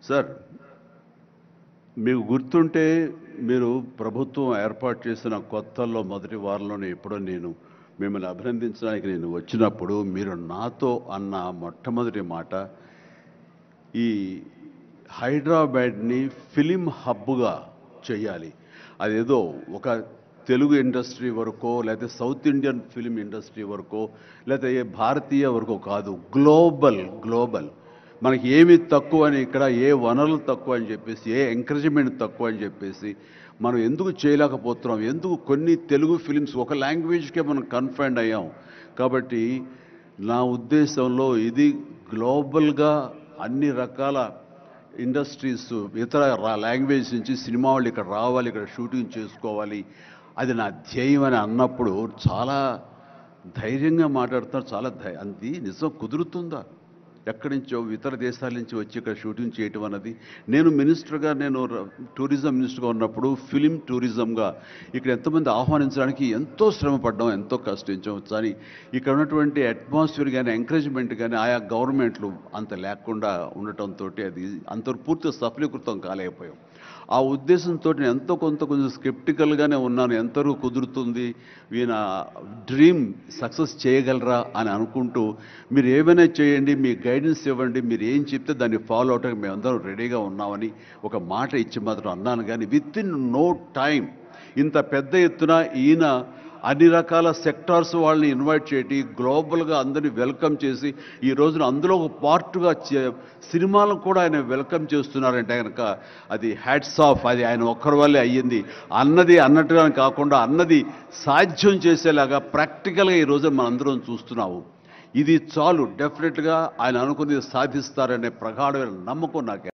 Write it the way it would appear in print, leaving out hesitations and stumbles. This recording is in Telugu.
సార్, మీకు గుర్తుంటే మీరు ప్రభుత్వం ఏర్పాటు చేసిన కొత్తల్లో మొదటి వారంలోనే ఎప్పుడో నేను మిమ్మల్ని అభినందించడానికి నేను వచ్చినప్పుడు మీరు నాతో అన్న మొట్టమొదటి మాట ఈ హైదరాబాద్ని ఫిలిం హబ్గా చేయాలి. అదేదో ఒక తెలుగు ఇండస్ట్రీ వరకో లేకపోతే సౌత్ ఇండియన్ ఫిలిం ఇండస్ట్రీ వరకో లేకపోతే ఏ భారతీయ వరకో కాదు, గ్లోబల్ మనకి ఏమి తక్కువ అని, ఇక్కడ ఏ వనరులు తక్కువ అని చెప్పేసి, ఏ ఎంకరేజ్మెంట్ తక్కువ అని చెప్పేసి మనం ఎందుకు చేయలేకపోతున్నాం? ఎందుకు కొన్ని తెలుగు ఫిలిమ్స్ ఒక లాంగ్వేజ్కే మనం కన్ఫైన్డ్ అయ్యాం? కాబట్టి నా ఉద్దేశంలో ఇది గ్లోబల్గా అన్ని రకాల ఇండస్ట్రీస్ ఇతర లాంగ్వేజ్ నుంచి సినిమా వాళ్ళు ఇక్కడ రావాలి, ఇక్కడ షూటింగ్ చేసుకోవాలి, అది నా ధ్యేయం అని అన్నప్పుడు చాలా ధైర్యంగా మాట్లాడుతున్నారు. అది నిజం కుదురుతుందా? ఎక్కడి నుంచో ఇతర దేశాల నుంచి వచ్చి ఇక్కడ షూటింగ్ చేయటం అన్నది, నేను టూరిజం మినిస్టర్గా ఉన్నప్పుడు ఫిలిం టూరిజంగా ఇక్కడ ఎంతమంది ఆహ్వానించడానికి ఎంతో శ్రమ పడ్డాం, ఎంతో కష్టించాం. కానీ ఇక్కడ ఉన్నటువంటి అట్మాస్ఫియర్ కానీ ఎంకరేజ్మెంట్ కానీ ఆయా గవర్నమెంట్లు అంత లేకుండా ఉండటంతో అది అంత పూర్తి సఫలీకృతం కాలేకపోయాం. ఆ ఉద్దేశంతో నేను కొంచెం స్కెప్టికల్గానే ఉన్నాను. ఎంతవరకు కుదురుతుంది, ఈయన డ్రీమ్ సక్సెస్ చేయగలరా అని అనుకుంటూ, మీరు ఏమైనా చేయండి, మీ గైడెన్స్ ఇవ్వండి, మీరు ఏం చెప్తే దాన్ని ఫాలో అవడానికి మేమందరం రెడీగా ఉన్నామని ఒక మాట ఇచ్చి మాత్రం అన్నాను. కానీ విత్ ఇన్ నో టైం ఇంత పెద్ద ఎత్తున ఈయన అన్ని రకాల సెక్టార్స్ వాళ్ళని ఇన్వైట్ చేయటి, గ్లోబల్గా అందరినీ వెల్కమ్ చేసి ఈ రోజున అందులో ఒక పార్ట్గా సినిమాలను కూడా ఆయన వెల్కమ్ చేస్తున్నారంటే కనుక అది హ్యాట్స్ ఆఫ్. అది ఆయన ఒక్కరి వల్లే అయ్యింది. అన్నట్టుగా కాకుండా అన్నది సాధ్యం చేసేలాగా ప్రాక్టికల్గా ఈ రోజున మనందరం చూస్తున్నాము. ఇది చాలు. డెఫినెట్గా ఆయన అనుకున్నది సాధిస్తారనే ప్రగాఢమైన నమ్మకం నాకు.